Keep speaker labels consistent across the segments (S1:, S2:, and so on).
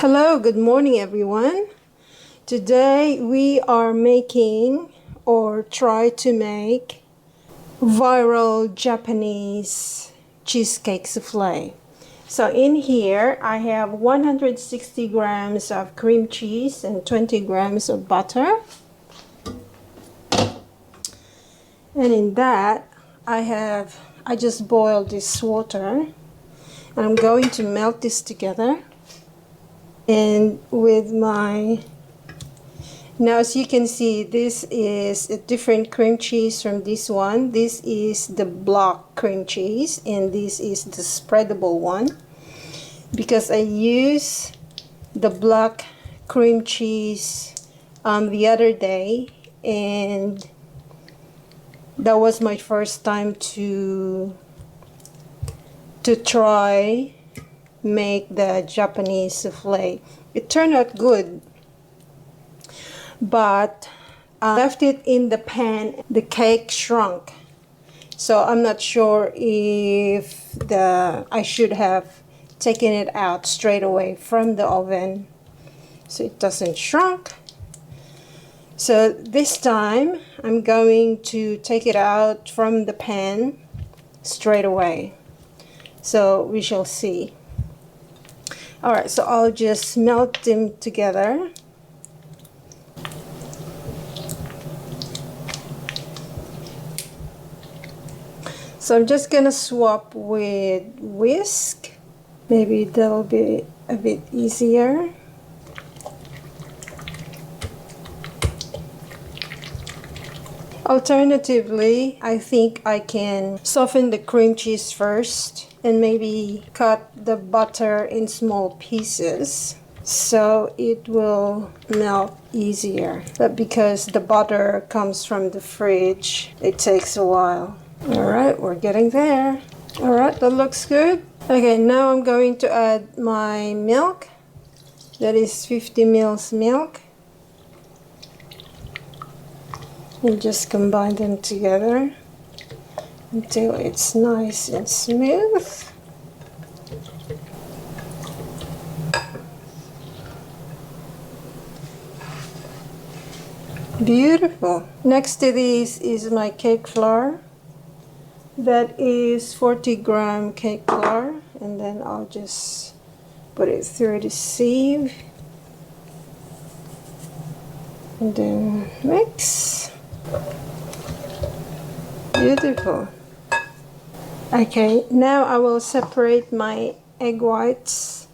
S1: Hello, good morning everyone. Today we are making or try to make viral Japanese cheesecake souffle. So in here I have 160 grams of cream cheese and 20 grams of butter. And in that I just boiled this water. I'm going to melt this together. And with my, now as you can see, this is a different cream cheese from this one. This is the block cream cheese and this is the spreadable one, because I use the block cream cheese the other day, and that was my first time to try make the Japanese souffle. It turned out good, but I left it in the pan. The cake shrunk, so I'm not sure if I should have taken it out straight away from the oven so it doesn't shrunk. So this time I'm going to take it out from the pan straight away, so we shall see. Alright, so I'll just melt them together. So I'm just gonna swap with whisk. Maybe that'll be a bit easier. Alternatively, I think I can soften the cream cheese first and maybe cut the butter in small pieces so it will melt easier. But because the butter comes from the fridge, it takes a while. Alright, we're getting there. Alright, that looks good. Okay, now I'm going to add my milk. That is 50 ml milk. And just combine them together until it's nice and smooth. Beautiful. Next to this is my cake flour. That is 40-gram cake flour, and then I'll just put it through the sieve and then mix. Beautiful. Okay, now I will separate my egg whites,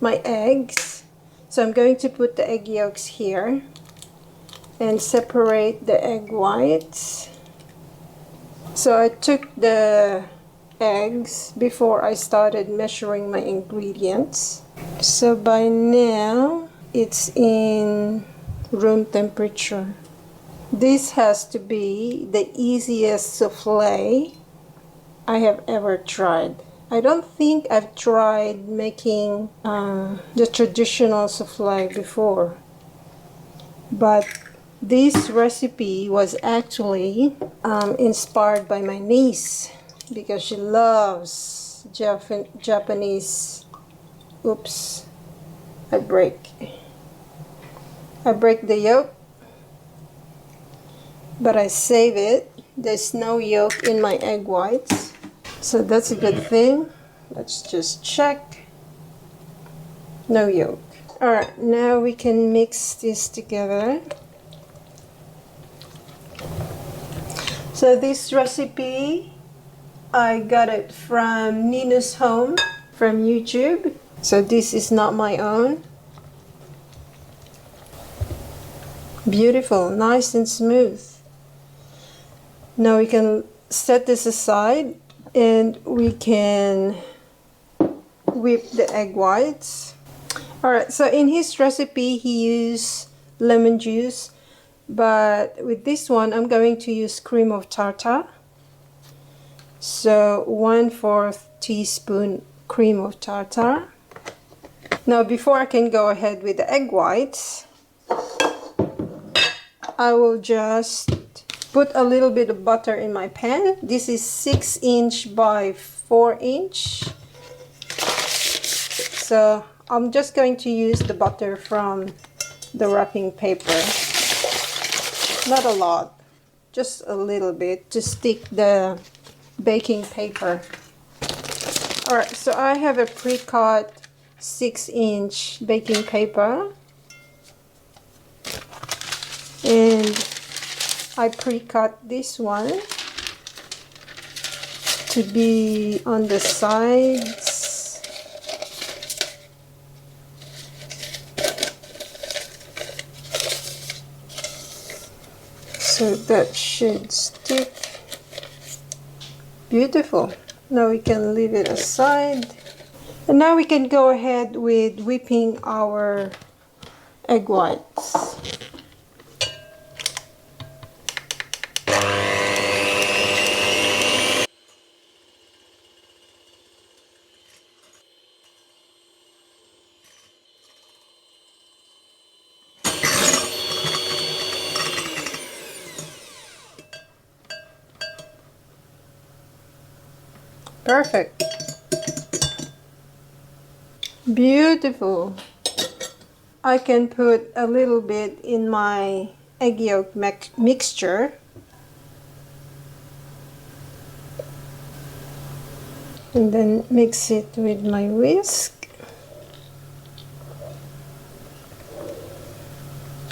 S1: my eggs. So I'm going to put the egg yolks here and separate the egg whites. So I took the eggs before I started measuring my ingredients. So by now it's in room temperature. This has to be the easiest souffle I have ever tried. I don't think I've tried making the traditional souffle before, but this recipe was actually inspired by my niece, because she loves Japanese. Oops, I break the yolk, but I save it. There's no yolk in my egg whites, so that's a good thing. Let's just check. No yolk. Alright, now we can mix this together. So this recipe, I got it from Nino's home from YouTube. So this is not my own. Beautiful, nice and smooth. Now we can set this aside and we can whip the egg whites. Alright, so in his recipe he used lemon juice, but with this one I'm going to use cream of tartar. So 1/4 teaspoon cream of tartar. Now before I can go ahead with the egg whites, I will just put a little bit of butter in my pan. This is 6 inch by 4 inch. So I'm just going to use the butter from the wrapping paper. Not a lot, just a little bit to stick the baking paper. Alright, so I have a pre-cut 6-inch baking paper. And I pre-cut this one to be on the sides. So that should stick. Beautiful. Now we can leave it aside. And now we can go ahead with whipping our egg whites. Perfect. Beautiful. I can put a little bit in my egg yolk mixture. And then mix it with my whisk.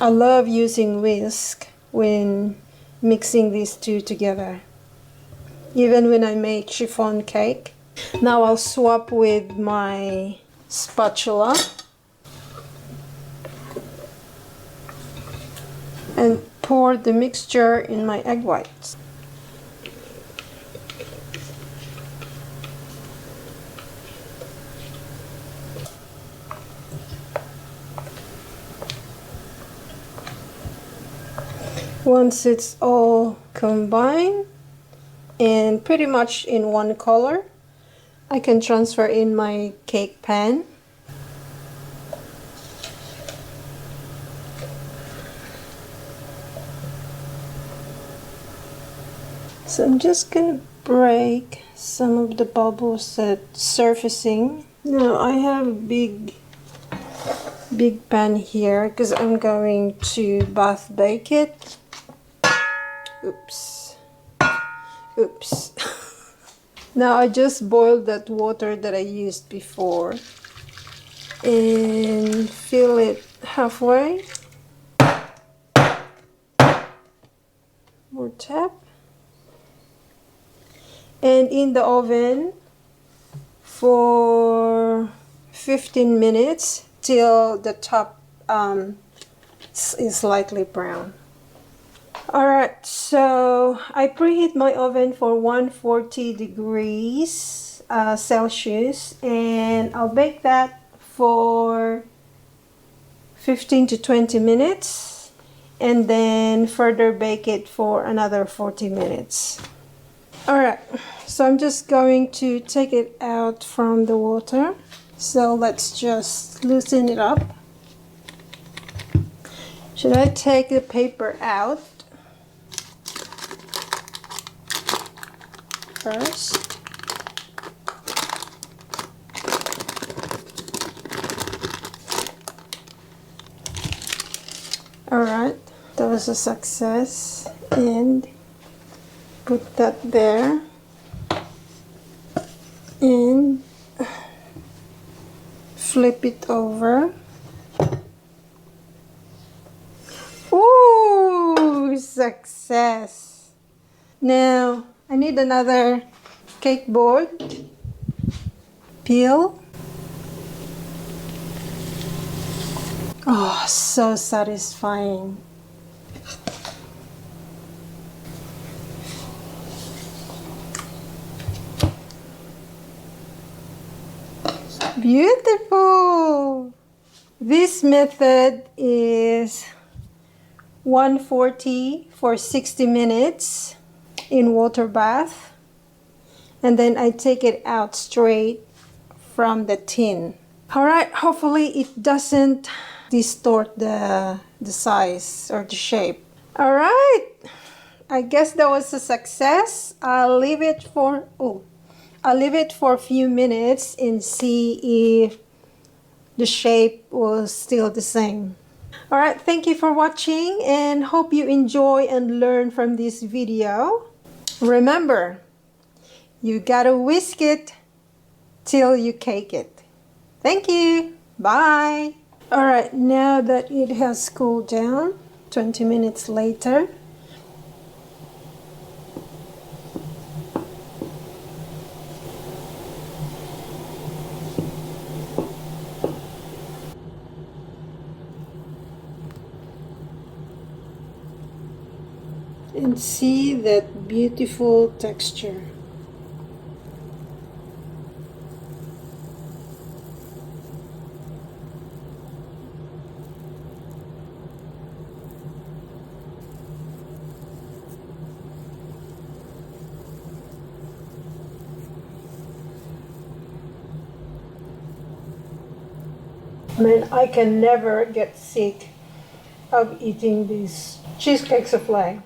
S1: I love using whisk when mixing these two together. Even when I make chiffon cake. Now I'll swap with my spatula and pour the mixture in my egg whites. Once it's all combined and pretty much in one color, I can transfer in my cake pan. So I'm just gonna break some of the bubbles that's surfacing. Now I have a big pan here because I'm going to bath bake it. Oops. Now I just boiled that water that I used before and fill it halfway. More tap. And in the oven for 15 minutes till the top is slightly brown. Alright, so I preheat my oven for 140 degrees Celsius, and I'll bake that for 15 to 20 minutes and then further bake it for another 40 minutes. Alright, so I'm just going to take it out from the water. So let's just loosen it up. Should I take the paper out first? Alright, that was a success, and put that there and flip it over. Ooh, success! Now I need another cake board. Peel. Oh, so satisfying. Beautiful! This method is 140 for 60 minutes in water bath, and then I take it out straight from the tin. Alright, hopefully it doesn't distort the size or the shape. Alright, I guess that was a success. I'll leave it for a few minutes and see if the shape was still the same. All right, thank you for watching and hope you enjoy and learn from this video. Remember, you gotta whisk it till you cake it. Thank you. Bye. All right, now that it has cooled down, 20 minutes later, and see that beautiful texture. I mean, I can never get sick of eating this cheesecake souffle.